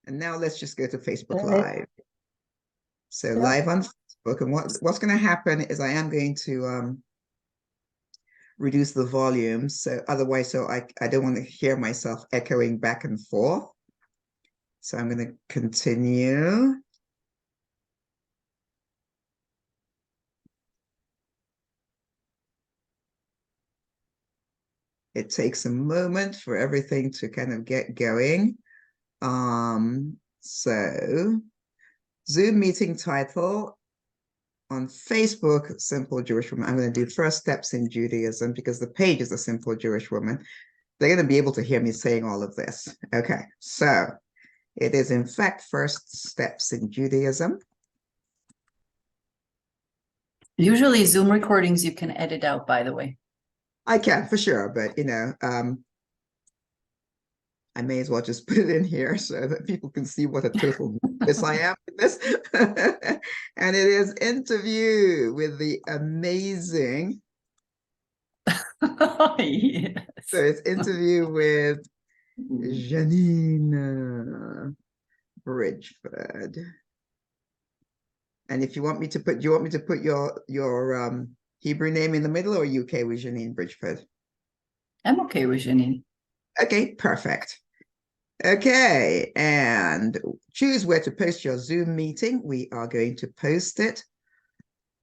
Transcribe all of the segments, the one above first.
And now let's just go to Facebook All right. Live. So Yeah. live on Facebook. And what's going to happen is I am going to reduce the volume. So otherwise, I don't want to hear myself echoing back and forth. So I'm going to continue. It takes a moment for everything to kind of get going. So Zoom meeting title on Facebook, Simple Jewish Woman. I'm going to do first steps in Judaism because the page is a simple Jewish woman. They're going to be able to hear me saying all of this. Okay, so it is in fact first steps in Judaism. Usually Zoom recordings you can edit out, by the way. I can for sure, but I may as well just put it in here so that people can see what a total mess I am with this. And it is interview with the amazing. Yes. So it's interview with Janine Bridgeford. And if you want me to put, do you want me to put your Hebrew name in the middle, or are you okay with Janine Bridgeford? I'm okay with Janine. Okay, perfect. Okay, and choose where to post your Zoom meeting. We are going to post it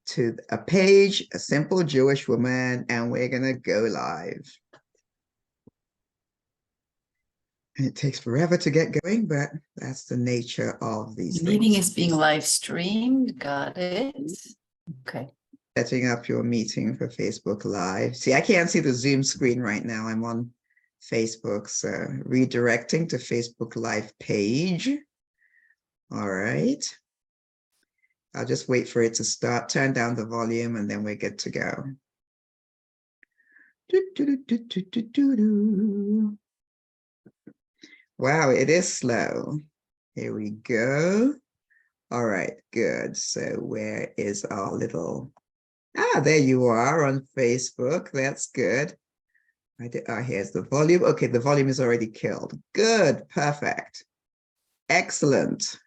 to a page, a simple Jewish woman, and we're going to go live. And it takes forever to get going, but that's the nature of these The meeting things. is being live streamed. Got it. Okay. Setting up your meeting for Facebook Live. See, I can't see the Zoom screen right now. I'm on Facebook, so redirecting to Facebook Live page. All right. I'll just wait for it to start, turn down the volume, and then we're good to go. Wow, it is slow. Here we go. All right, good. So where is our little, there you are on Facebook. That's good. Here's the volume. Okay, the volume is already killed. Good, perfect. Excellent.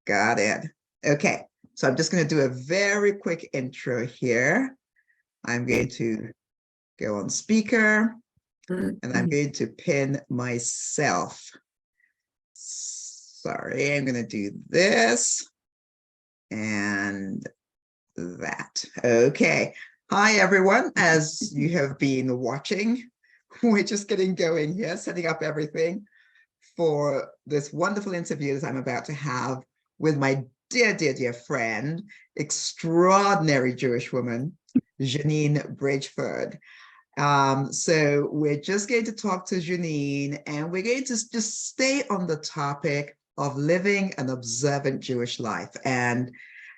Got it. Okay, so I'm just going to do a very quick intro here. I'm going to go on speaker, and I'm going to pin myself. Sorry, I'm going to do this and that. Okay. Hi, everyone. As you have been watching, we're just getting going here, setting up everything for this wonderful interview that I'm about to have with my dear, dear, dear friend, extraordinary Jewish woman, Janine Bridgeford. So we're just going to talk to Janine, and we're going to just stay on the topic of living an observant Jewish life and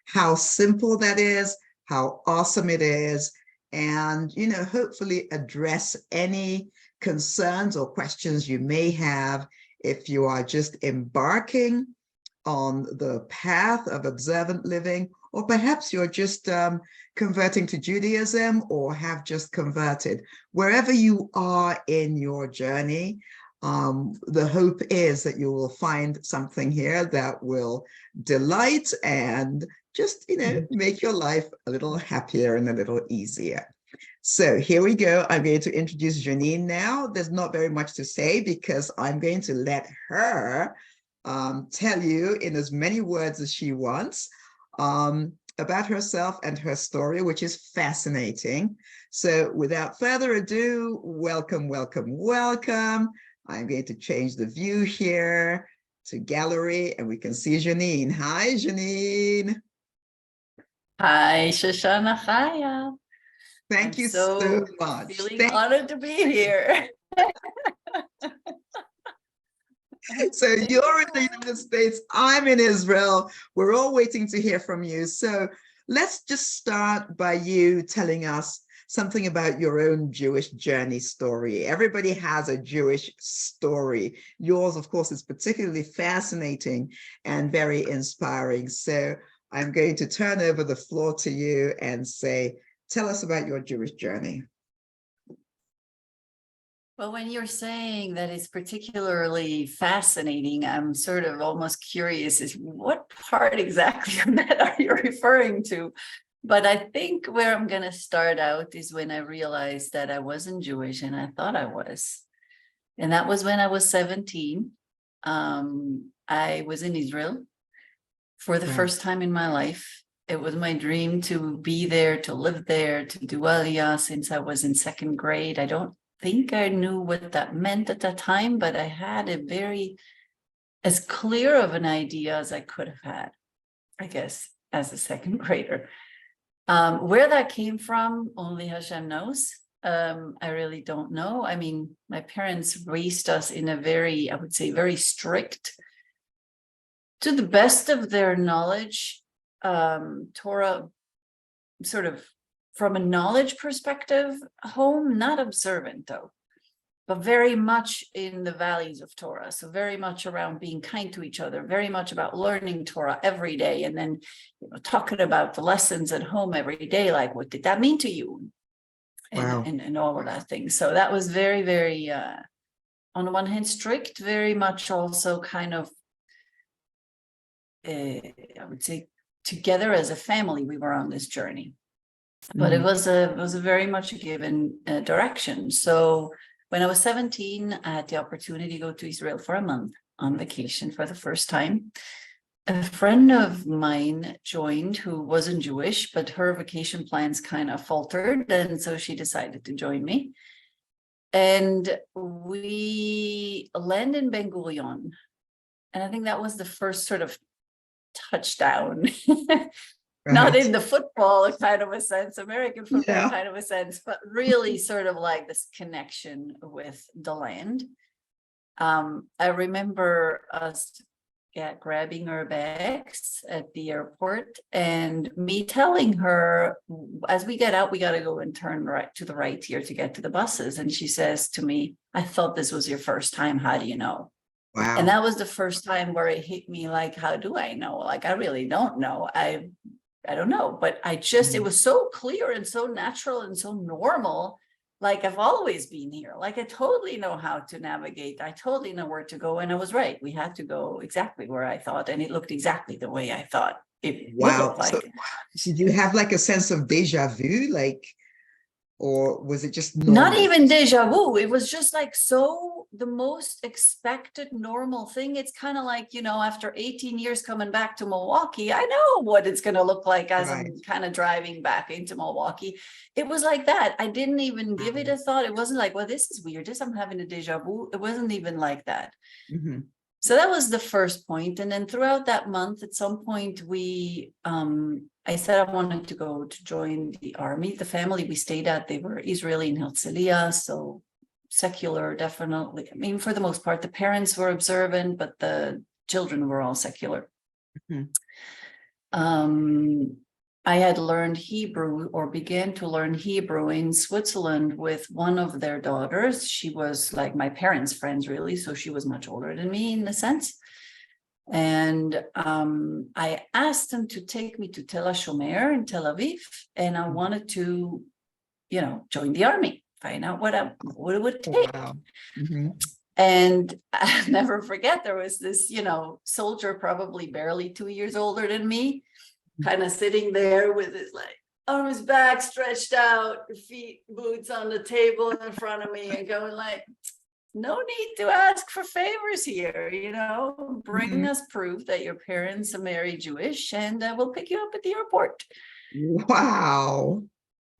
how simple that is, how awesome it is, and, you know, hopefully address any concerns or questions you may have if you are just embarking on the path of observant living, or perhaps you're just converting to Judaism or have just converted. Wherever you are in your journey, the hope is that you will find something here that will delight and just, you know, make your life a little happier and a little easier. So here we go. I'm going to introduce Janine now. There's not very much to say because I'm going to let her tell you in as many words as she wants about herself and her story, which is fascinating. So without further ado, welcome, welcome, welcome. I'm going to change the view here to gallery, and we can see Janine. Hi, Janine. Hi, Shoshana Chaya. Thank you so much. Feeling honored to be here. So you're in the United States, I'm in Israel. We're all waiting to hear from you. So let's just start by you telling us something about your own Jewish journey story. Everybody has a Jewish story. Yours, of course, is particularly fascinating and very inspiring. So I'm going to turn over the floor to you and say, tell us about your Jewish journey. Well, when you're saying that it's particularly fascinating, I'm sort of almost curious is what part exactly of that are you referring to? But I think where I'm going to start out is when I realized that I wasn't Jewish and I thought I was. And that was when I was 17. I was in Israel for the Wow. first time in my life. It was my dream to be there, to live there, to do Aliyah since I was in second grade. I don't think I knew what that meant at that time, but I had a very, as clear of an idea as I could have had, I guess, as a second grader. Where that came from, only Hashem knows. I really don't know. I mean, my parents raised us in a very, I would say, very strict, to the best of their knowledge, Torah, sort of from a knowledge perspective, home, not observant though, but very much in the values of Torah. So very much around being kind to each other, very much about learning Torah every day. And then talking about the lessons at home every day, like, what did that mean to you? Wow. And all of that thing. So that was very, very, on the one hand, strict, very much also kind of, I would say, together as a family, we were on this journey. But it was a very much a given direction. So when I was 17, I had the opportunity to go to Israel for a month on vacation for the first time. A friend of mine joined who wasn't Jewish, but her vacation plans kind of faltered. And so she decided to join me. And we landed in Ben Gurion. And I think that was the first sort of touchdown. Not in the football kind of a sense, American football kind of a sense, but really sort of like this connection with the land. I remember us grabbing our bags at the airport and me telling her, as we get out, we got to go and turn right to the right here to get to the buses. And she says to me, I thought this was your first time. How do you know? Wow. And that was the first time where it hit me like, how do I know? Like, I really don't know. I don't know, but I just, it was so clear and so natural and so normal. Like, I've always been here. Like, I totally know how to navigate. I totally know where to go. And I was right. We had to go exactly where I thought. And it looked exactly the way I thought it would look like. So, did you have like a sense of deja vu? Like, or was it just normal? Not even deja vu. It was just like so the most expected normal thing. It's kind of like, after 18 years coming back to Milwaukee, I know what it's going to look like as I'm kind of driving back into Milwaukee. It was like that. I didn't even give it a thought. It wasn't like, well, this is weird. I'm having a deja vu. It wasn't even like that. Mm-hmm. So that was the first point. And then throughout that month, at some point, I said I wanted to go to join the army. The family we stayed at, they were Israeli in Herzliya, so secular, definitely. I mean, for the most part, the parents were observant, but the children were all secular. Mm-hmm. I had learned Hebrew or began to learn Hebrew in Switzerland with one of their daughters. She was like my parents' friends, really. So she was much older than me in a sense. And I asked them to take me to Tel HaShomer in Tel Aviv. And I wanted to, join the army, find out what it would take. Wow. Mm-hmm. And I'll never forget, there was this, soldier, probably barely 2 years older than me, kind of sitting there with his arms back stretched out, feet, boots on the table in front of me and going like, no need to ask for favors here, bring us proof that your parents are married Jewish and we'll pick you up at the airport. Wow.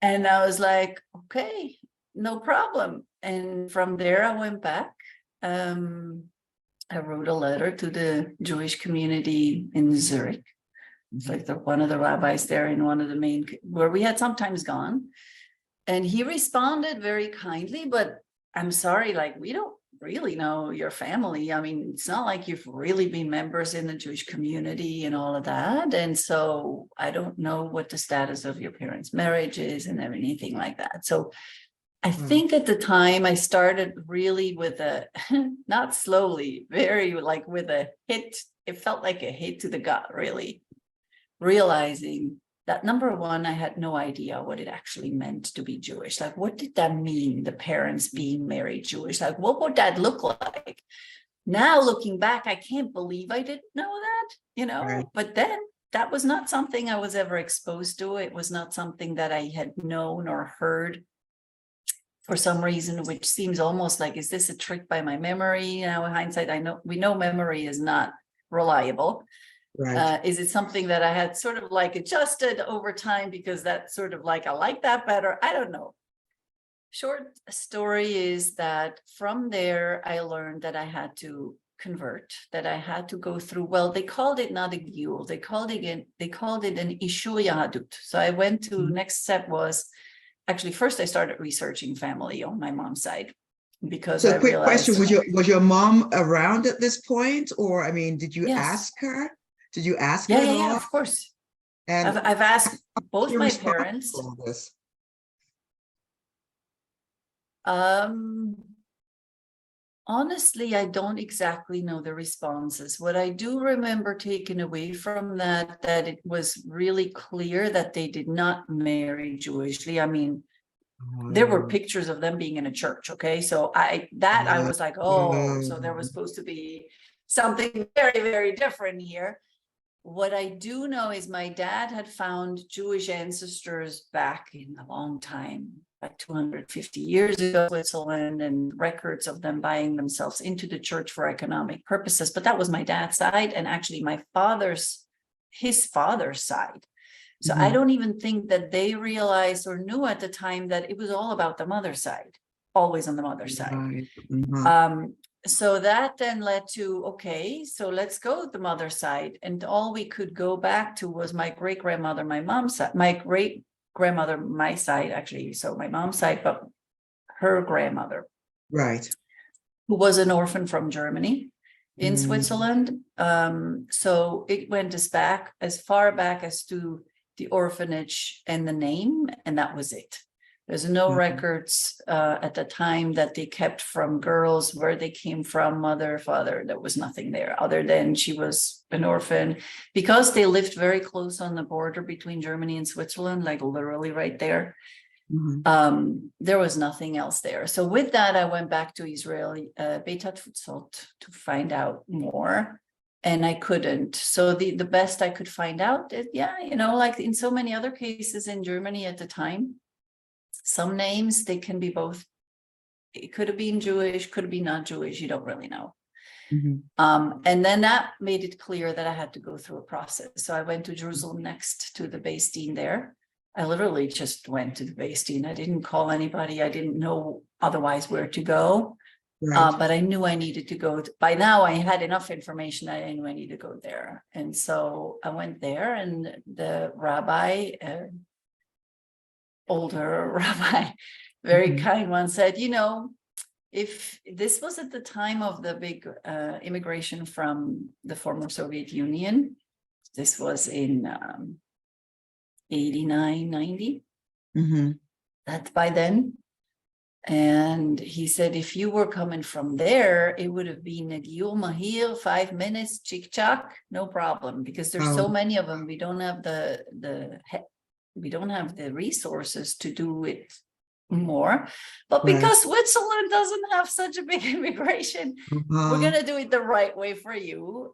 And I was like, okay, no problem. And from there I went back. I wrote a letter to the Jewish community in Zurich. It's like one of the rabbis there in one of the main, where we had sometimes gone. And he responded very kindly, but I'm sorry, we don't really know your family. I mean, it's not like you've really been members in the Jewish community and all of that. And so I don't know what the status of your parents' marriage is and anything like that. So I think at the time I started really with not slowly, very with a hit. It felt like a hit to the gut, really. Realizing that number one, I had no idea what it actually meant to be Jewish. Like, what did that mean, the parents being married Jewish? Like, what would that look like? Now, looking back, I can't believe I didn't know that, Right. but then that was not something I was ever exposed to. It was not something that I had known or heard for some reason, which seems almost like, is this a trick by my memory? In hindsight, we know memory is not reliable. Right. Is it something that I had sort of like adjusted over time because that's sort of like, I like that better? I don't know. Short story is that from there, I learned that I had to convert, that I had to go through, well, they called it not a giyur, they called it an ishur yahadut. So I went to, next step was, actually, first I started researching family on my mom's side, because So I quick realized. question, was your mom around at this point? Or, I mean, did you Yes. ask her? Did you ask Yeah, her at yeah, yeah, all? of course. And I've asked both your my response parents. to all this? Honestly, I don't exactly know the responses. What I do remember taking away from that it was really clear that they did not marry Jewishly. I mean, there were pictures of them being in a church. Okay. So I was like, oh, so there was supposed to be something very, very different here. What I do know is my dad had found Jewish ancestors back in a long time, like 250 years ago, Switzerland, and records of them buying themselves into the church for economic purposes. But that was my dad's side, and actually his father's side. So I don't even think that they realized or knew at the time that it was all about the mother's side, always on the mother's side. So that then led to, okay, so let's go the mother side. And all we could go back to was my great-grandmother, my mom's side, my great-grandmother, my side, actually. So my mom's side, but her grandmother. Right. Who was an orphan from Germany in Switzerland. So it went as far back as to the orphanage and the name, and that was it. There's no records at the time that they kept from girls, where they came from, mother, father. There was nothing there other than she was an orphan. Because they lived very close on the border between Germany and Switzerland, like literally right there. There was nothing else there. So with that, I went back to Israel, Beit HaTfutzot, to find out more. And I couldn't. So the best I could find out is, like in so many other cases in Germany at the time, some names, they can be both. It could have been Jewish, could have been not Jewish. You don't really know. And then that made it clear that I had to go through a process. So I went to Jerusalem next to the Beis Din there. I literally just went to the Beis Din. I didn't call anybody. I didn't know otherwise where to go. But I knew I needed to go. By now, I had enough information that I knew I needed to go there. And so I went there, and the rabbi, older rabbi, very kind one, said, if this was at the time of the big immigration from the former Soviet Union, this was in 89, 90, that by then. And he said, if you were coming from there, it would have been a giyur mahir, 5 minutes, chick chack, no problem, because there's so many of them. We don't have we don't have the resources to do it more. But because Switzerland doesn't have such a big immigration, we're going to do it the right way for you,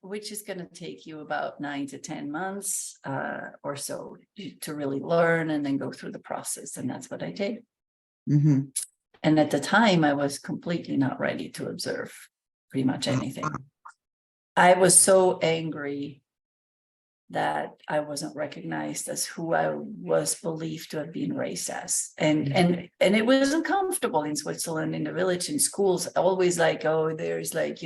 which is going to take you about 9 to 10 months or so to really learn and then go through the process. And that's what I did. And at the time, I was completely not ready to observe pretty much anything. I was so angry that I wasn't recognized as who I was believed to have been raised as. And it was uncomfortable in Switzerland, in the village, in schools, always like, oh, there's like,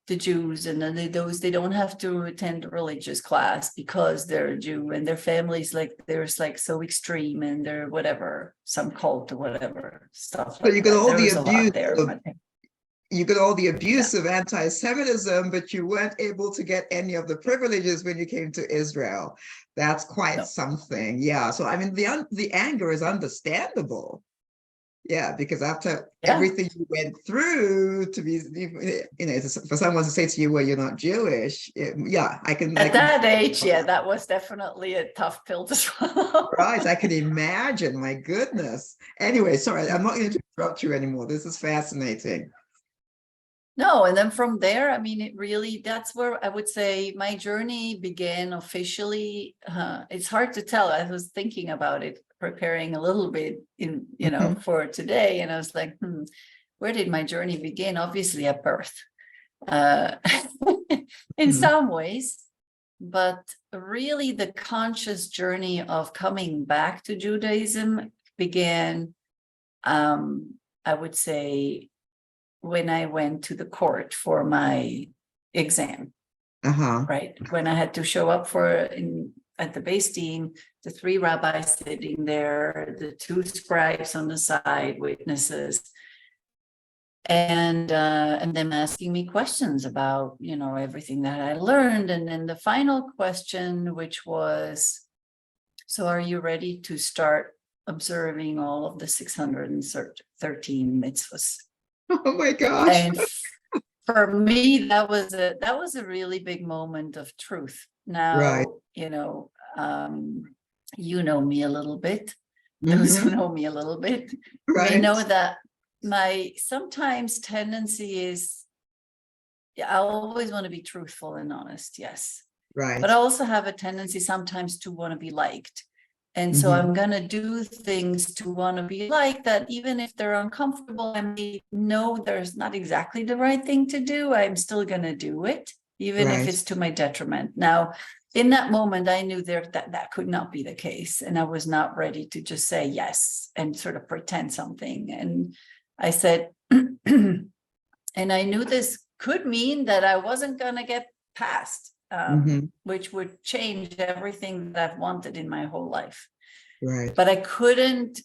the Jews, and then they don't have to attend a religious class because they're a Jew, and their families, like, there's like so extreme, and they're whatever, some cult or whatever stuff. So you got all the abuse. You got all the abuse of anti-Semitism, but you weren't able to get any of the privileges when you came to Israel. That's quite something. Yeah. So I mean, the anger is understandable. Yeah, because after Yeah. everything you went through to be, for someone to say to you, well, you're not Jewish, yeah, I can. At that age, yeah, that was definitely a tough pill to swallow. Right, I can imagine. My goodness. Anyway, sorry, I'm not going to interrupt you anymore. This is fascinating. No, and then from there, I mean, it really, that's where I would say my journey began officially. It's hard to tell. I was thinking about it, preparing a little bit in, for today. And I was like, where did my journey begin? Obviously at birth, in some ways, but really the conscious journey of coming back to Judaism began, I would say, when I went to the court for my exam, right? When I had to show up at the Beis Din, the 3 rabbis sitting there, the 2 scribes on the side, witnesses, and them asking me questions about, everything that I learned. And then the final question, which was, so are you ready to start observing all of the 613 mitzvahs? Oh my gosh. And for me, that was a really big moment of truth. Now, right. You know me a little bit. Those who know me a little bit, they know that my sometimes tendency is, I always want to be truthful and honest, yes. Right. But I also have a tendency sometimes to want to be liked. And so I'm going to do things to want to be like that, even if they're uncomfortable. I may know there's not exactly the right thing to do. I'm still going to do it, even if it's to my detriment. Now, in that moment, I knew that could not be the case. And I was not ready to just say yes and sort of pretend something. And I said, and I knew this could mean that I wasn't going to get passed. Which would change everything that I've wanted in my whole life. Right. But I couldn't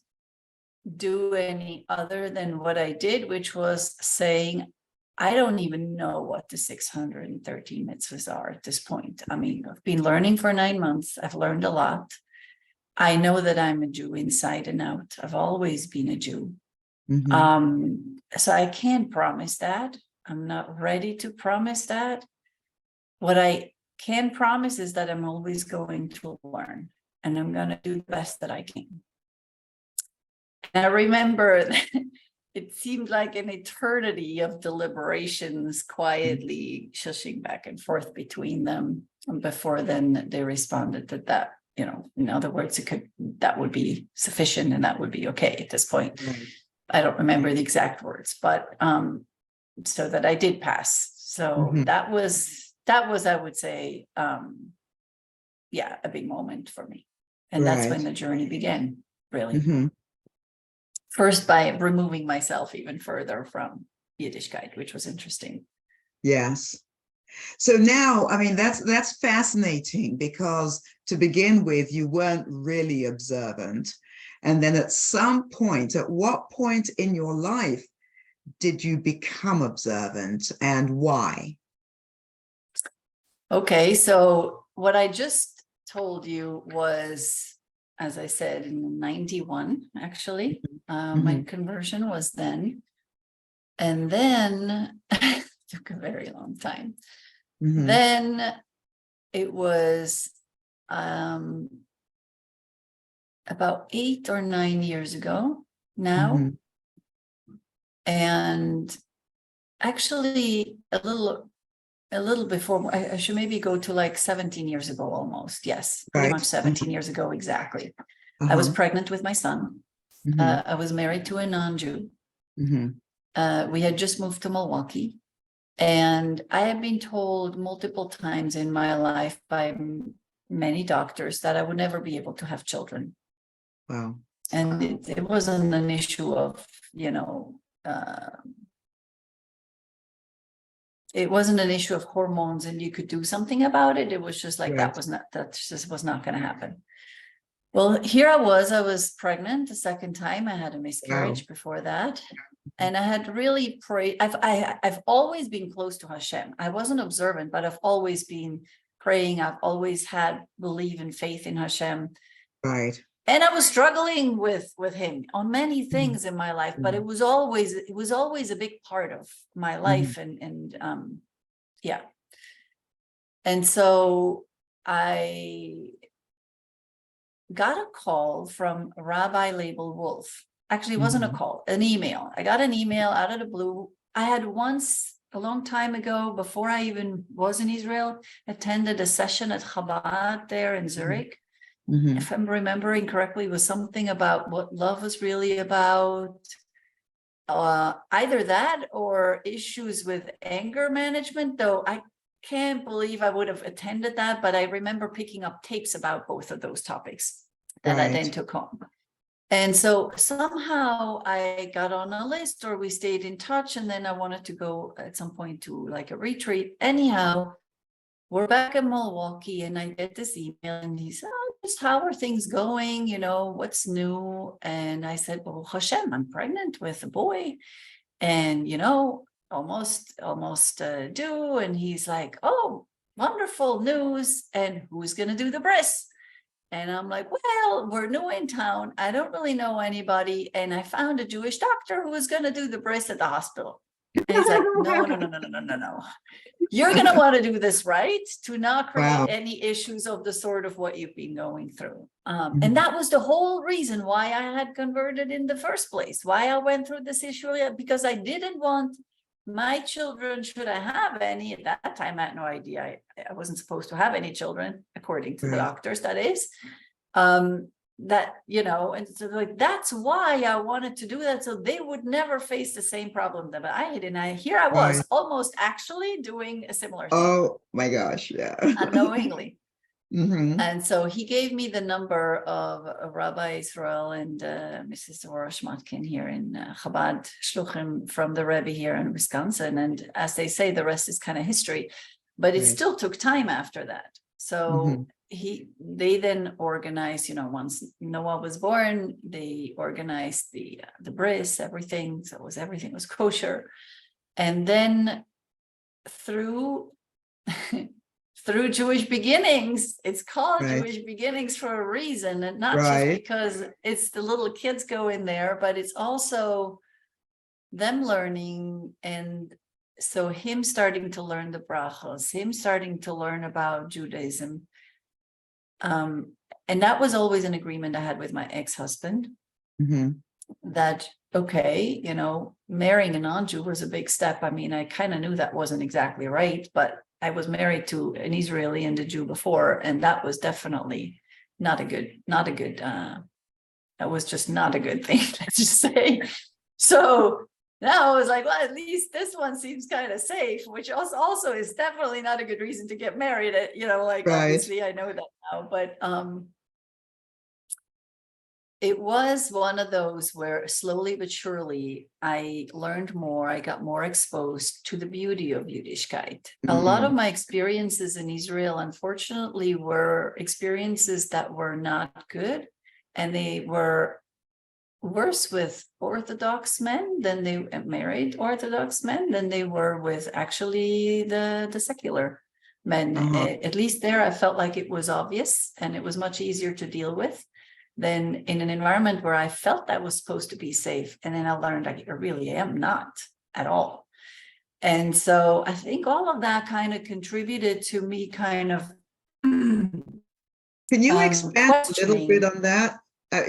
do any other than what I did, which was saying, I don't even know what the 613 mitzvahs are at this point. I mean, I've been learning for 9 months. I've learned a lot. I know that I'm a Jew inside and out. I've always been a Jew. So I can't promise that. I'm not ready to promise that. What I can promise is that I'm always going to learn, and I'm going to do the best that I can. And I remember it seemed like an eternity of deliberations, quietly shushing back and forth between them. And before then, they responded that, in other words, that would be sufficient and that would be okay at this point. I don't remember the exact words, but so that I did pass. So that was, I would say, a big moment for me. And that's when the journey began, really. First, by removing myself even further from Yiddishkeit, which was interesting. Yes. So now, I mean, that's fascinating, because to begin with, you weren't really observant. And then at what point in your life did you become observant, and why? Okay, so what I just told you was, as I said, in 91, actually, my conversion was then. And then it took a very long time. Then it was about 8 or 9 years ago now. And actually a little before, I should maybe go to like 17 years ago almost. Yes, pretty much 17 years ago exactly. I was pregnant with my son. I was married to a non-Jew. We had just moved to Milwaukee. And I had been told multiple times in my life by many doctors that I would never be able to have children. Wow. And it wasn't an issue of, it wasn't an issue of hormones and you could do something about it. It was just like, that just was not going to happen. Well, here I was pregnant the second time. I had a miscarriage before that. And I had really prayed. I've always been close to Hashem. I wasn't observant, but I've always been praying. I've always had belief and faith in Hashem. Right. And I was struggling with him on many things in my life, but it was always a big part of my life. And yeah. And so I got a call from Rabbi Label Wolf. Actually, it wasn't a call, an email. I got an email out of the blue. I had once, a long time ago, before I even was in Israel, attended a session at Chabad there in Zurich. If I'm remembering correctly, it was something about what love was really about. Either that or issues with anger management, though I can't believe I would have attended that, but I remember picking up tapes about both of those topics that I then took home. And so somehow I got on a list, or we stayed in touch, and then I wanted to go at some point to like a retreat. Anyhow, we're back in Milwaukee, and I get this email, and he said, "Oh, just how are things going? You know, what's new?" And I said, "Well, Hashem, I'm pregnant with a boy, and you know, almost due." And he's like, "Oh, wonderful news! And who's going to do the bris?" And I'm like, "Well, we're new in town. I don't really know anybody, and I found a Jewish doctor who was going to do the bris at the hospital." And he's like, no. You're going to want to do this right to not create any issues of the sort of what you've been going through. And that was the whole reason why I had converted in the first place, why I went through this issue, because I didn't want my children, should I have any, at that time, I had no idea. I wasn't supposed to have any children, according to the doctors, that is. That, you know, and so like, that's why I wanted to do that, so they would never face the same problem that I had. And I was almost actually doing a similar thing. Oh my gosh, yeah. Unknowingly. And so he gave me the number of Rabbi Israel and Mrs. Zora Shmatkin here in Chabad Shluchim from the Rebbe here in Wisconsin. And as they say, the rest is kind of history, but it still took time after that. So they then organized, you know, once Noah was born, they organized the bris, everything. So everything was kosher. And then through Jewish beginnings, it's called Jewish beginnings for a reason, and not just because it's the little kids go in there, but it's also them learning. And so him starting to learn the brachos, him starting to learn about Judaism. And that was always an agreement I had with my ex-husband, that, okay, you know, marrying a non-Jew was a big step. I mean, I kind of knew that wasn't exactly right, but I was married to an Israeli and a Jew before, and that was definitely not a good, that was just not a good thing, let's just say. So now I was like, well, at least this one seems kind of safe, which also is definitely not a good reason to get married. You know, like obviously I know that now, but it was one of those where slowly but surely I learned more. I got more exposed to the beauty of Yiddishkeit. A lot of my experiences in Israel, unfortunately, were experiences that were not good, and they were worse with Orthodox men than they married Orthodox men than they were with actually the secular men. At least there, I felt like it was obvious, and it was much easier to deal with than in an environment where I felt I was supposed to be safe. And then I learned I really am not at all. And so I think all of that kind of contributed to me kind of Can you expand a little bit on that?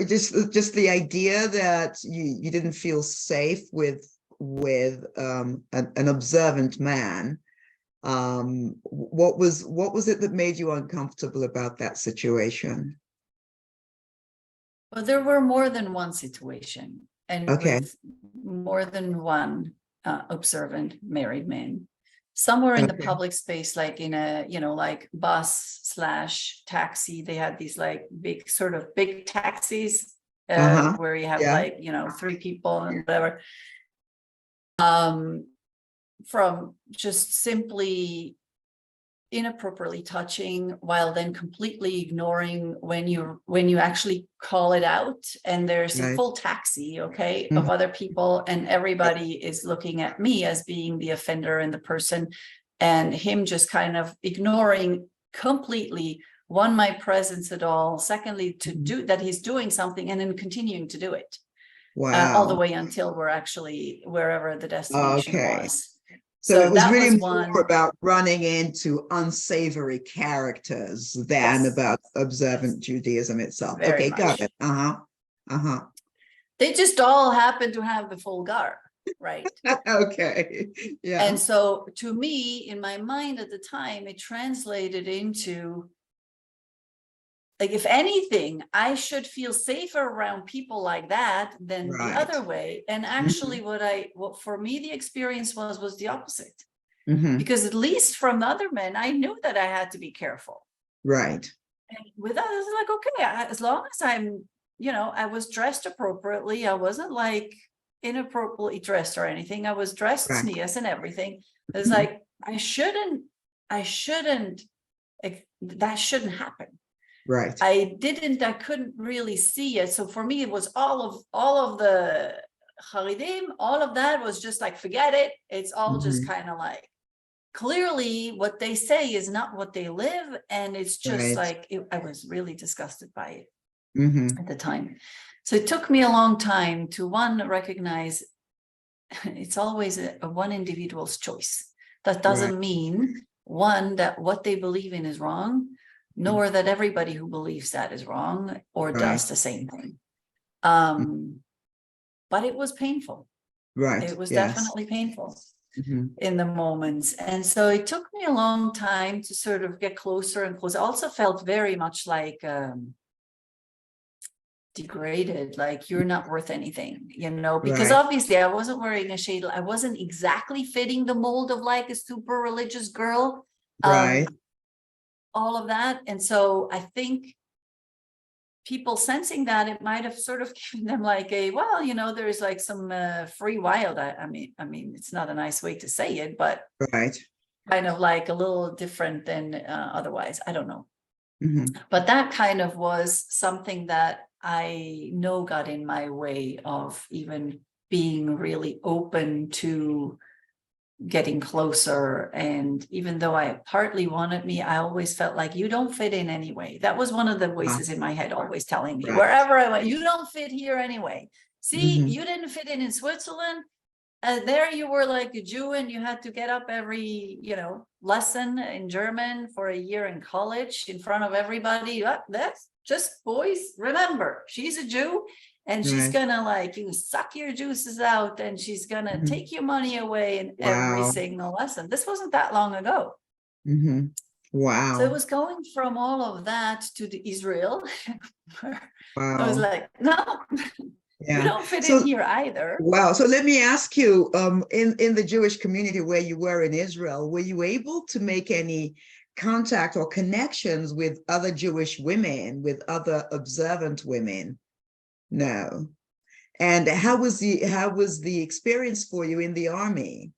Just the idea that you didn't feel safe with an observant man. What was it that made you uncomfortable about that situation? Well, there were more than one situation, and with more than one observant married man. Some were in the public space, like in a, you know, like bus/taxi. They had these like big taxis where you have like, you know, 3 people and whatever. From just simply inappropriately touching, while then completely ignoring when you actually call it out, and there's a full taxi of other people, and everybody is looking at me as being the offender and the person, and him just kind of ignoring completely one, my presence at all. Secondly, to do that he's doing something and then continuing to do it. All the Wow. way until we're actually wherever the destination Okay. was. So it was that really was more one. about running into unsavory characters than Yes. about observant Judaism itself. Very Okay, got much. it. Uh-huh. They just all happen to have the full garb, right? Okay. Yeah. And so to me, in my mind at the time, it translated into, like, if anything, I should feel safer around people like that than the Right. other way. And actually what for me, the experience was the opposite. Because at least from other men, I knew that I had to be careful. Right. And with others, like, okay, as long as I'm, I was dressed appropriately. I wasn't like inappropriately dressed or anything. I was dressed Right. sneeze and everything. It's like, that shouldn't happen. Right. I couldn't really see it. So for me, it was all of the Haridim, all of that was just like, forget it. It's all just kind of like, clearly what they say is not what they live. And it's just like, I was really disgusted by it at the time. So it took me a long time to recognize it's always a one individual's choice. That doesn't mean that what they believe in is wrong, nor that everybody who believes that is wrong or does the same thing. But it was painful. Right. It was definitely painful in the moments. And so it took me a long time to sort of get closer and closer. I also felt very much like degraded, like you're not worth anything, because obviously I wasn't wearing a shadel. I wasn't exactly fitting the mold of like a super religious girl. All of that. And so I think people sensing that, it might have sort of given them like there's like some free wild. I mean, it's not a nice way to say it, but kind of like a little different than otherwise. I don't know. But that kind of was something that I know got in my way of even being really open to getting closer. And even though I partly wanted me, I always felt like you don't fit in anyway. That was one of the voices in my head always telling me, wherever I went, you don't fit here anyway. See, you didn't fit in Switzerland. There you were like a Jew and you had to get up every, lesson in German for a year in college in front of everybody. That's just, boys, remember, she's a Jew. And she's gonna suck your juices out, and she's gonna take your money away in every single lesson. This wasn't that long ago. Wow. So it was going from all of that to the Israel. I was like, no, you don't fit in here either. Wow. So let me ask you, in the Jewish community where you were in Israel, were you able to make any contact or connections with other Jewish women, with other observant women? No. And how was the experience for you in the army?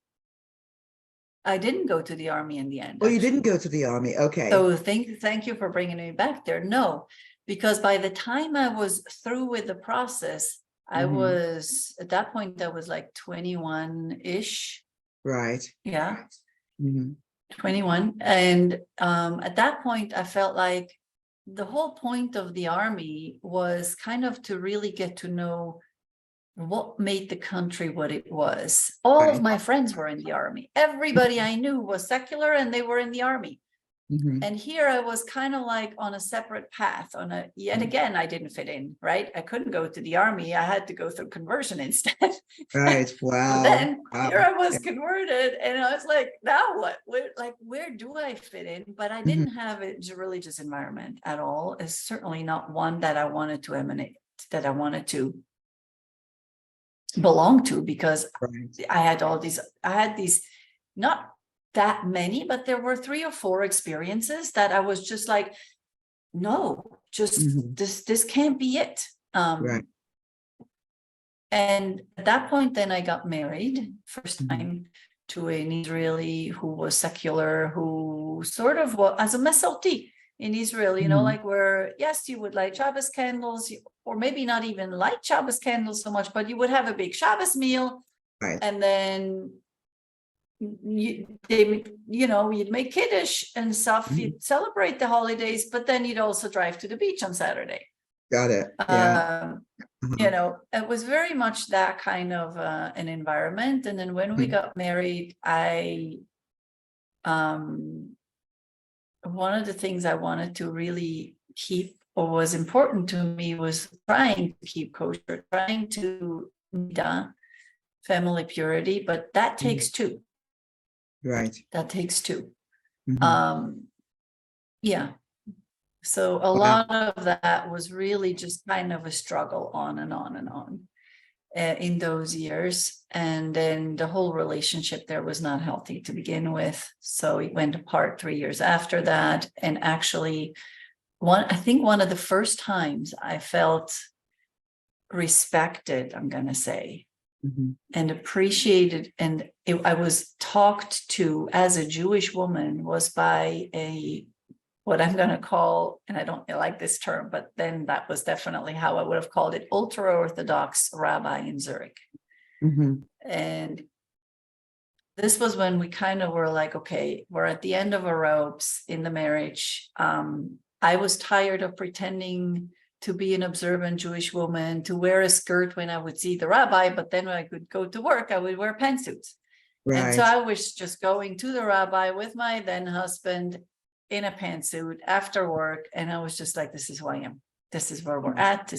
I didn't go to the army in the end. Oh, you didn't go to the army. Okay. So thank you for bringing me back there. No, because by the time I was through with the process, I was, at that point, I was like 21-ish. Right. Yeah. 21. And at that point, I felt like the whole point of the army was kind of to really get to know what made the country what it was. All of my friends were in the army. Everybody I knew was secular and they were in the army. And here I was kind of like on a separate path yet again, I didn't fit in, right? I couldn't go to the army. I had to go through conversion instead. Right. Wow. Then here I was converted and I was like, now what? Where do I fit in? But I didn't have a religious environment at all. It's certainly not one that I wanted to emanate, that I wanted to belong to, because I had these, not that many, but there were 3 or 4 experiences that I was just like, no, just this can't be it. And at that point, then I got married first time to an Israeli who was secular, who sort of was as a Masorti in Israel, like where, yes, you would light Shabbos candles, or maybe not even light Shabbos candles so much, but you would have a big Shabbos meal. And then you'd make kiddush and stuff, you'd celebrate the holidays, but then you'd also drive to the beach on Saturday. Got it. Yeah. It was very much that kind of an environment. And then when we got married, one of the things I wanted to really keep, or was important to me, was trying to keep kosher, trying to family purity, but that takes two. Right. That takes two. Mm-hmm. Yeah. So a lot of that was really just kind of a struggle on and on and on in those years. And then the whole relationship there was not healthy to begin with. So it went apart 3 years after that. And actually, I think one of the first times I felt respected, I'm going to say, and appreciated, and I was talked to as a Jewish woman, was by what I'm going to call, and I don't like this term, but then that was definitely how I would have called it, ultra-Orthodox rabbi in Zurich. And this was when we kind of were like, okay, we're at the end of our ropes in the marriage. I was tired of pretending to be an observant Jewish woman, to wear a skirt when I would see the rabbi, but then when I could go to work, I would wear pantsuits. Right. And so I was just going to the rabbi with my then husband in a pantsuit after work. And I was just like, this is who I am. This is where we're at.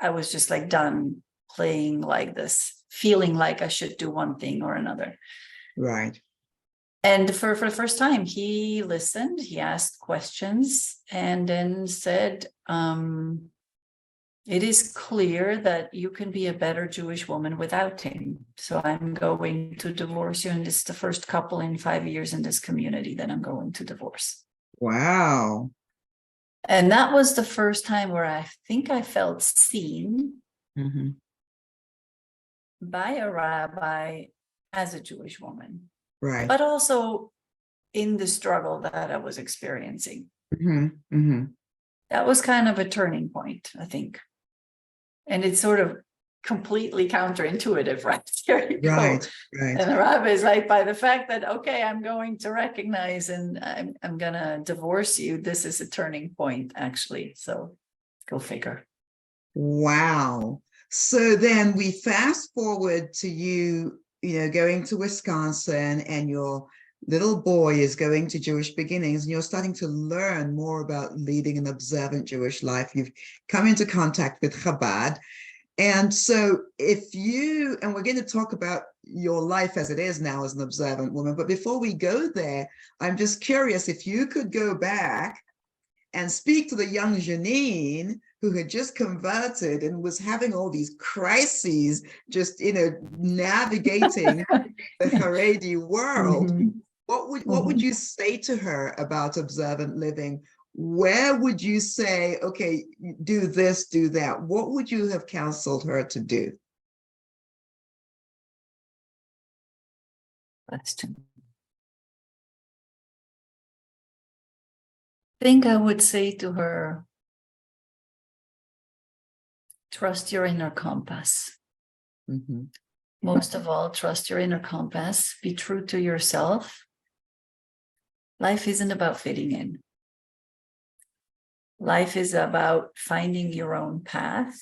I was just like done playing like this, feeling like I should do one thing or another. Right. And for the first time, he listened, he asked questions, and then said, it is clear that you can be a better Jewish woman without him. So I'm going to divorce you. And this is the first couple in 5 years in this community that I'm going to divorce. Wow. And that was the first time where I think I felt seen by a rabbi as a Jewish woman. Right. But also in the struggle that I was experiencing. That was kind of a turning point, I think. And it's sort of completely counterintuitive, right? Here you go. Right. And the rabbi is like, by the fact that, okay, I'm going to recognize and I'm going to divorce you, this is a turning point, actually. So go figure. Wow. So then we fast forward to you going to Wisconsin, and your little boy is going to Jewish beginnings, and you're starting to learn more about leading an observant Jewish life. You've come into contact with Chabad. And so and we're going to talk about your life as it is now as an observant woman. But before we go there, I'm just curious if you could go back and speak to the young Janine, who had just converted and was having all these crises, just, navigating the Haredi world. What would you say to her about observant living? Where would you say, okay, do this, do that? What would you have counseled her to do? Question. I think I would say to her, trust your inner compass. Most of all, trust your inner compass. Be true to yourself. Life isn't about fitting in. Life is about finding your own path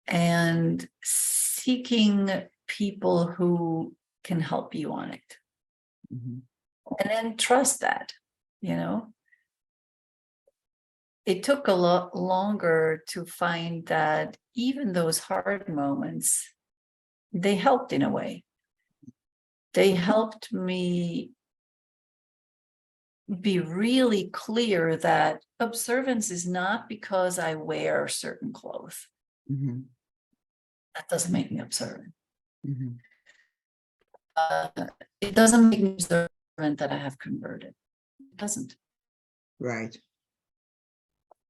and seeking people who can help you on it. And then trust that, It took a lot longer to find that even those hard moments, they helped in a way. They helped me be really clear that observance is not because I wear certain clothes. That doesn't make me observant. It doesn't make me observant that I have converted. It doesn't. Right.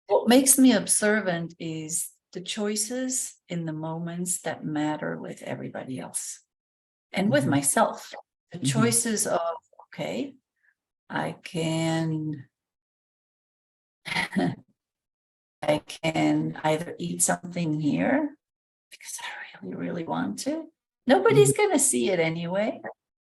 What makes me observant is the choices in the moments that matter with everybody else and with myself. The choices of, okay, I can either eat something here because I really, really want to. Nobody's going to see it anyway.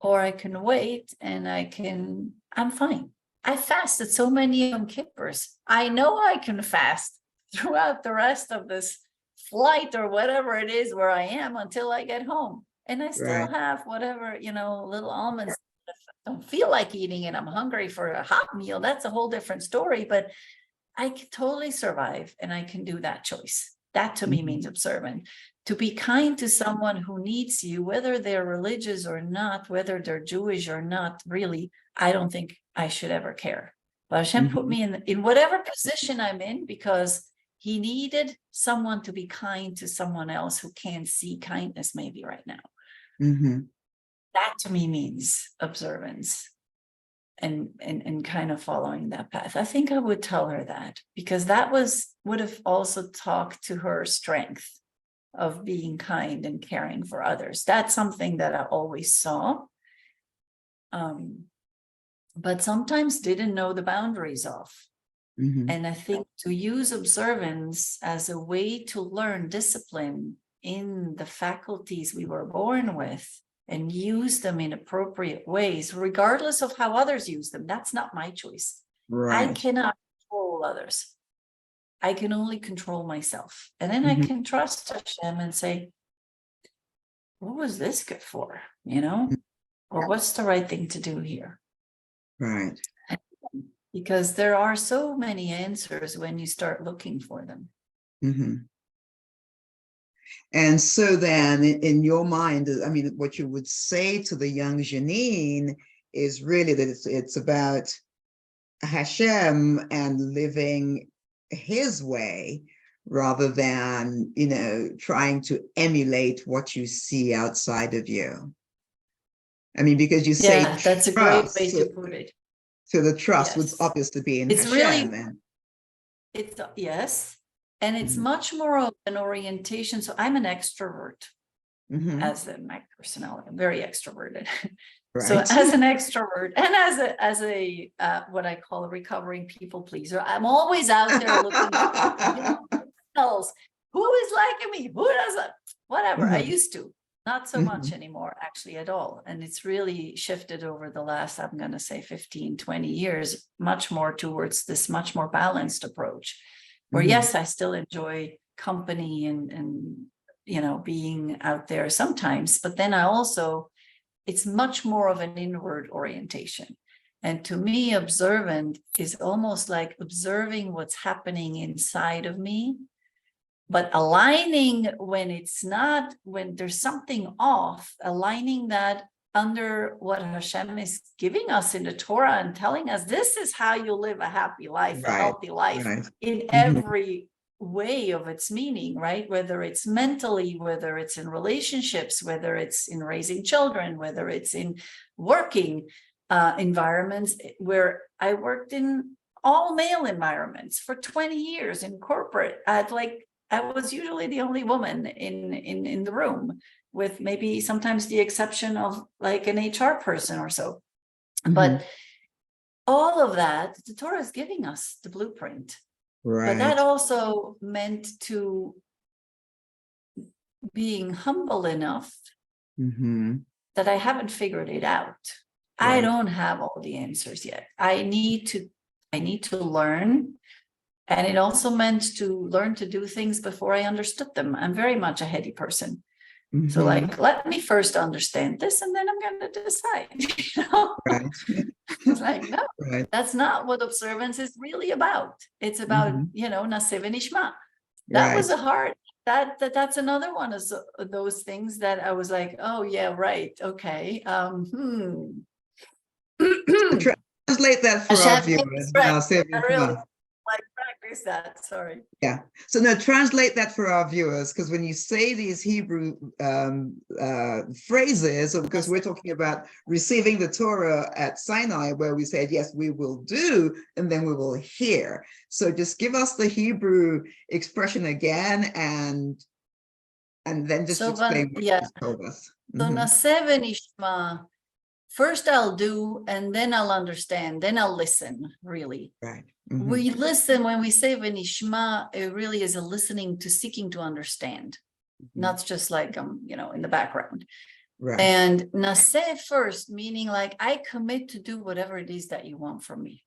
or I can wait and I'm fine. I fasted so many Yom Kippurs. I know I can fast throughout the rest of this flight or whatever it is where I am until I get home. And I still Right. have whatever, little almonds. If I don't feel like eating it, I'm hungry for a hot meal. That's a whole different story, but I can totally survive and I can do that choice. That to me means observant. To be kind to someone who needs you, whether they're religious or not, whether they're Jewish or not, really, I don't think I should ever care. But Hashem put me in whatever position I'm in because he needed someone to be kind to someone else who can't see kindness maybe right now. That to me means observance and kind of following that path. I think I would tell her that because that would have also talked to her strength of being kind and caring for others. That's something that I always saw. But sometimes didn't know the boundaries of. And I think to use observance as a way to learn discipline in the faculties we were born with and use them in appropriate ways, regardless of how others use them. That's not my choice. Right. I cannot control others. I can only control myself. And then I can trust Hashem and say, what was this good for? Or what's the right thing to do here? Right. Because there are so many answers when you start looking for them. And so then in your mind, I mean, what you would say to the young Janine is really that it's about Hashem and living his way rather than, trying to emulate what you see outside of you. I mean, because you say that's a great way to put it. So the trust would obviously be in it's Hashem. Really, yes. And it's much more of an orientation. So I'm an extrovert as my personality. I'm very extroverted. Right. So as an extrovert and as a what I call a recovering people pleaser, I'm always out there looking else. Who is liking me? Who doesn't? Whatever. I used to. Not so much anymore, actually, at all. And it's really shifted over the last, I'm going to say 15, 20 years, much more towards this much more balanced approach. Where yes, I still enjoy company and being out there sometimes, but then it's much more of an inward orientation. And to me, observant is almost like observing what's happening inside of me, but aligning when there's something off, aligning that under what Hashem is giving us in the Torah and telling us, this is how you live a happy life, a healthy life in every way of its meaning, right? Whether it's mentally, whether it's in relationships, whether it's in raising children, whether it's in working environments, where I worked in all male environments for 20 years in corporate. I was usually the only woman in the room, with maybe sometimes the exception of like an HR person or so. But all of that, the Torah is giving us the blueprint. Right. But that also meant to being humble enough that I haven't figured it out. Right. I don't have all the answers yet. I need to learn. And it also meant to learn to do things before I understood them. I'm very much a heady person. So let me first understand this and then I'm going to decide, Right. It's like, no, that's not what observance is really about. It's about, Naseh v'nishma. That was a hard, that's another one of those things that I was like, oh yeah, right. Okay. Translate that for our viewers. Right. Practice that, sorry. Yeah. So now translate that for our viewers, because when you say these Hebrew phrases, because we're talking about receiving the Torah at Sinai, where we said, yes, we will do, and then we will hear. So just give us the Hebrew expression again, and then just explain what you told us. So Naseh v'nishma, first I'll do, and then I'll understand, then I'll listen, really. Right. We listen, when we say v'nishma, it really is a listening to seeking to understand, not just like, in the background. Right. And naseh first, meaning like I commit to do whatever it is that you want from me,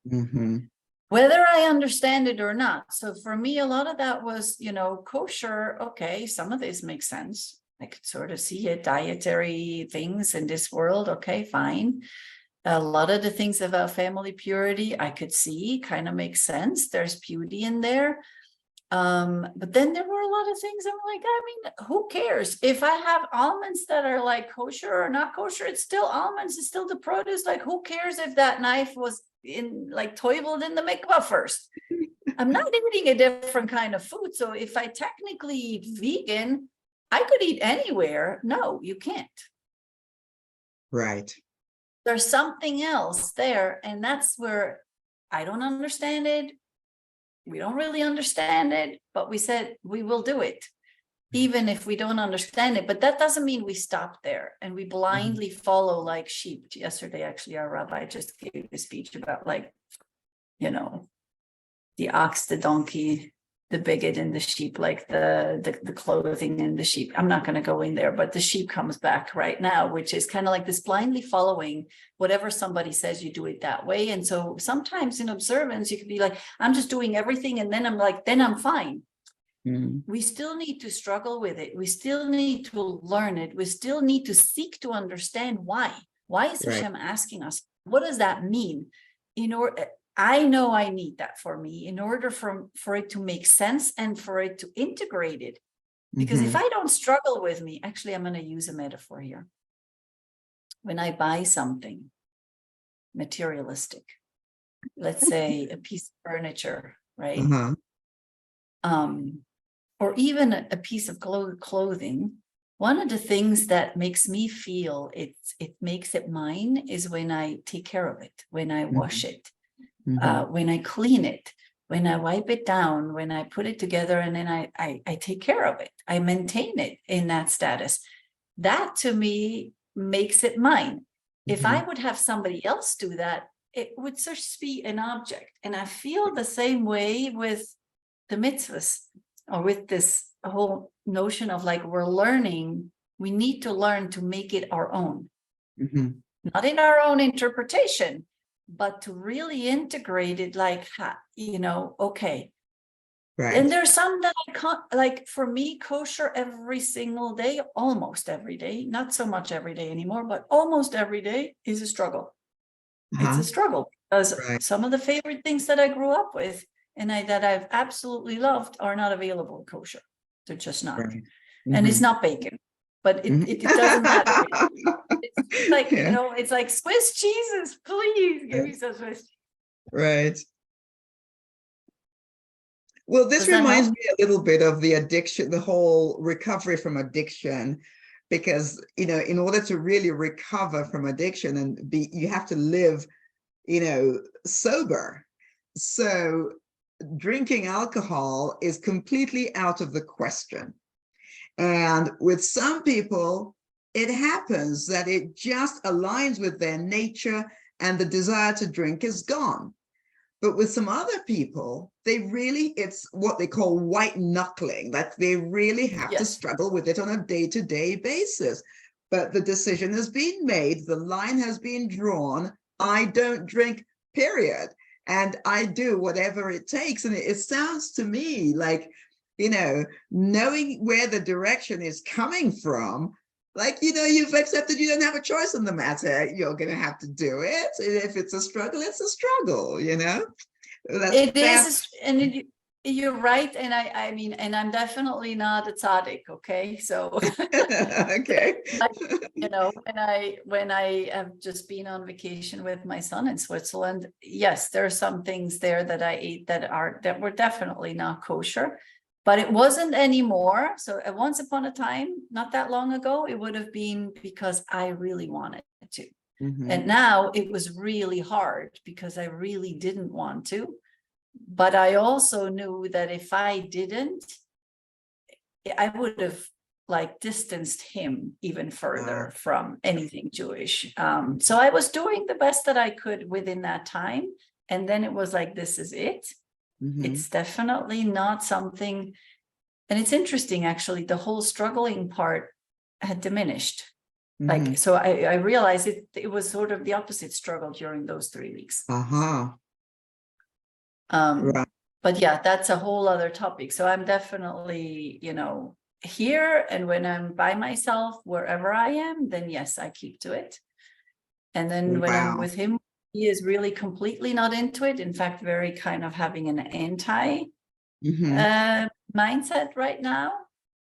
whether I understand it or not. So for me, a lot of that was, kosher. Okay, some of this makes sense. I could sort of see it, dietary things in this world. Okay, fine. A lot of the things about family purity, I could see kind of makes sense. There's beauty in there. But then there were a lot of things I'm like, I mean, who cares? If I have almonds that are like kosher or not kosher, it's still almonds, it's still the produce. Like, who cares if that knife was toiveled in the mikvah first? I'm not eating a different kind of food. So if I technically eat vegan, I could eat anywhere. No, you can't. Right. There's something else there. And that's where I don't understand it. We don't really understand it, but we said we will do it, even if we don't understand it. But that doesn't mean we stop there and we blindly follow like sheep. Yesterday, actually, our rabbi just gave a speech about the ox, the donkey, the bigot, and the sheep, like the clothing and the sheep. I'm not going to go in there, but the sheep comes back right now, which is kind of like this blindly following whatever somebody says, you do it that way. And so sometimes in observance, you could be like, I'm just doing everything. And then I'm like, then I'm fine. We still need to struggle with it. We still need to learn it. We still need to seek to understand why. Why is Hashem asking us? What does that mean? I know I need that for me in order for it to make sense and for it to integrate it. Because if I don't struggle with me, actually, I'm going to use a metaphor here. When I buy something materialistic, let's say a piece of furniture, right? Or even a piece of clothing, one of the things that makes me feel it makes it mine is when I take care of it, when I wash it. When I clean it, when I wipe it down, when I put it together, and then I take care of it, I maintain it in that status. That to me makes it mine. If I would have somebody else do that, it would just be an object. And I feel the same way with the mitzvahs, or with this whole notion of like, we're learning, we need to learn to make it our own, not in our own interpretation, but to really integrate it, like, okay. Right. And there's some that I can't, like for me, kosher every single day, almost every day, not so much every day anymore, but almost every day is a struggle. It's a struggle because some of the favorite things that I grew up with and that I've absolutely loved are not available in kosher. They're just not. And it's not bacon, but it doesn't matter. It's like, it's like Swiss cheeses, please give me some Swiss cheese. Right. Well, this reminds me a little bit of the addiction, the whole recovery from addiction, because, in order to really recover from addiction you have to live, sober. So drinking alcohol is completely out of the question. And with some people, it happens that it just aligns with their nature and the desire to drink is gone. But with some other people, it's what they call white knuckling, that they really have to struggle with it on a day-to-day basis. But the decision has been made, the line has been drawn, I don't drink, period. And I do whatever it takes. And it sounds to me like, knowing where the direction is coming from, like, you've accepted you don't have a choice in the matter. You're going to have to do it. And if it's a struggle, it's a struggle, It is, and you're right. And I mean, and I'm definitely not a tzaddik. Okay. So, okay. When I have just been on vacation with my son in Switzerland, yes, there are some things there that I ate that were definitely not kosher. But it wasn't anymore. So once upon a time, not that long ago, it would have been because I really wanted to. And now it was really hard because I really didn't want to. But I also knew that if I didn't, I would have distanced him even further from anything Jewish. So I was doing the best that I could within that time. And then it was like, this is it. It's definitely not something, and it's interesting, actually, the whole struggling part had diminished. Like, so I realized it was sort of the opposite struggle during those 3 weeks. Right. But yeah, that's a whole other topic. So I'm definitely, here, and when I'm by myself, wherever I am, then yes, I keep to it. And then when I'm with him, he is really completely not into it. In fact, very kind of having an anti mindset right now.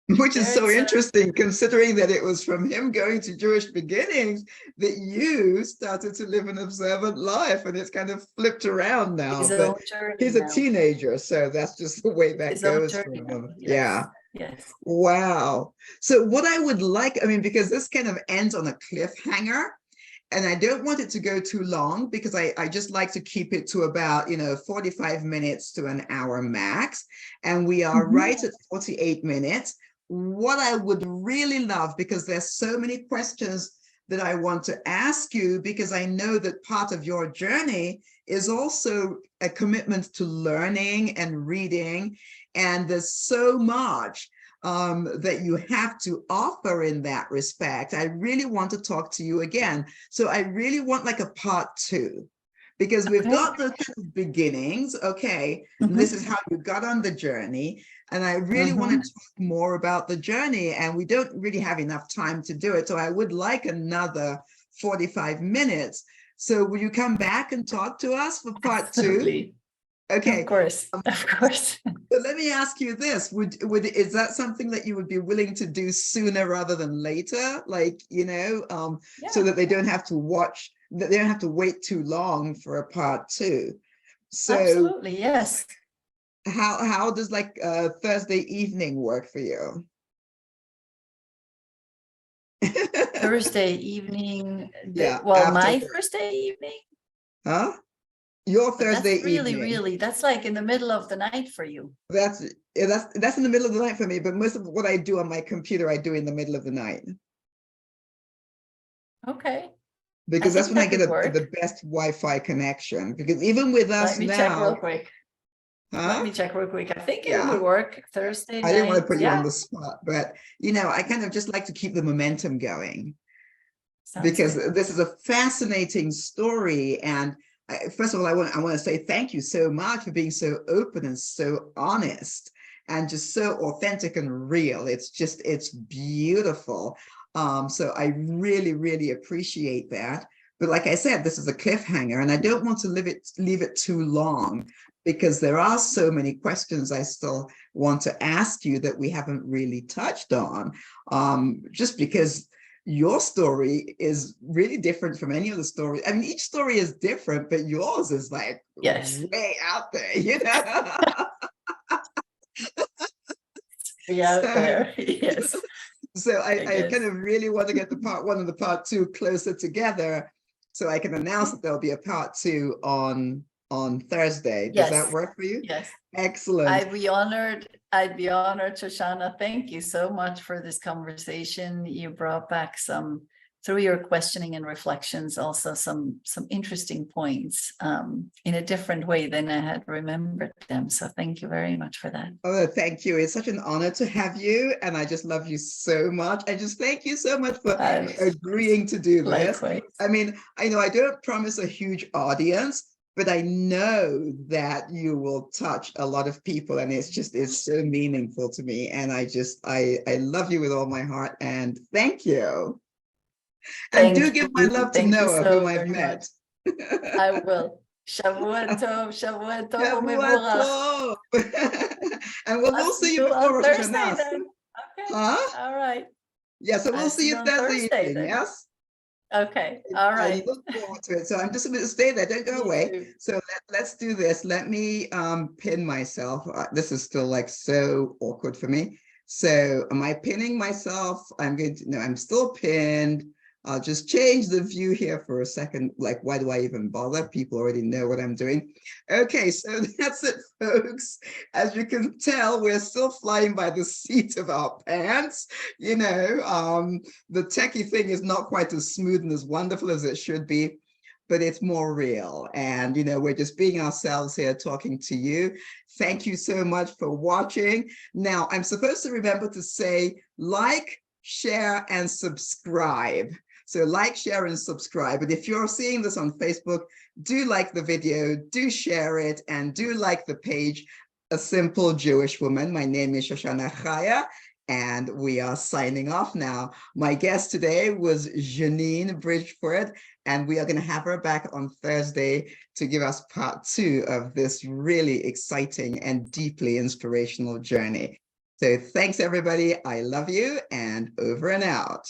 Which is so interesting, considering that it was from him going to Jewish beginnings that you started to live an observant life, and it's kind of flipped around now. But he's a teenager, so that's just the way that goes for him. Yes. Yes. Wow. So what I would like, because this kind of ends on a cliffhanger, and I don't want it to go too long, because I just like to keep it to about, 45 minutes to an hour max. And we are right at 48 minutes. What I would really love, because there's so many questions that I want to ask you, because I know that part of your journey is also a commitment to learning and reading. And there's so much that you have to offer in that respect. I really want to talk to you again. So I really want like a part 2, because we've got the beginnings. Okay, this is how you got on the journey. And I really want to talk more about the journey, and we don't really have enough time to do it. So I would like another 45 minutes. So will you come back and talk to us for part Absolutely. 2? Okay. Of course. So let me ask you this: is that something that you would be willing to do sooner rather than later? Like, so that they don't have to that they don't have to wait too long for a part 2. So absolutely, yes. How does like Thursday evening work for you? Thursday evening. Yeah. My Thursday evening. Huh? Your Thursday evening. Really, really, that's like in the middle of the night for you. That's in the middle of the night for me, but most of what I do on my computer, I do in the middle of the night. Okay. Because that's when I get the best Wi-Fi connection. Because even with us now. Let me check real quick. Let me check real quick. I think it would work Thursday night. I didn't want to put you on the spot, but I kind of just like to keep the momentum going. Because this is a fascinating story. And first of all, I want to say thank you so much for being so open and so honest and just so authentic and real. It's beautiful. So I really, really appreciate that. But like I said, this is a cliffhanger, and I don't want to leave it too long, because there are so many questions I still want to ask you that we haven't really touched on, just because your story is really different from any of the stories. I mean, each story is different, but yours is like way out there, there. Yes. So I kind of really want to get the part 1 and the part 2 closer together, so I can announce that there'll be a part 2 on Thursday. Does that work for you? Yes. Excellent. I'd be honored, Shoshana. Thank you so much for this conversation. You brought back through your questioning and reflections, also some interesting points in a different way than I had remembered them. So thank you very much for that. Oh, thank you. It's such an honor to have you, and I just love you so much. I just thank you so much for agreeing to do this. Likewise. I mean, I know I don't promise a huge audience, but I know that you will touch a lot of people, and it's so meaningful to me. And I love you with all my heart, and thank you. And do give my love to Noah, whom I've met. I will. Shavua tov, Shavua tov, and we'll see you before Rosh Hashanah. Okay. Huh? All right. Yeah, so we'll see you Thursday evening, then. Yes? Okay. All right. I look forward to it. So I'm just going to stay there. Don't go away. Too. So let's do this. Let me pin myself. This is still like so awkward for me. So am I pinning myself? I'm still pinned. I'll just change the view here for a second. Like, why do I even bother? People already know what I'm doing. Okay, so that's it, folks. As you can tell, we're still flying by the seat of our pants. The techie thing is not quite as smooth and as wonderful as it should be, but it's more real. And, we're just being ourselves here talking to you. Thank you so much for watching. Now, I'm supposed to remember to say, like, share, and subscribe. So like, share, and subscribe. But if you're seeing this on Facebook, do like the video, do share it, and do like the page, A Simple Jewish Woman. My name is Shoshana Chaya, and we are signing off now. My guest today was Janine Bridgeford, and we are going to have her back on Thursday to give us part 2 of this really exciting and deeply inspirational journey. So thanks, everybody. I love you, and over and out.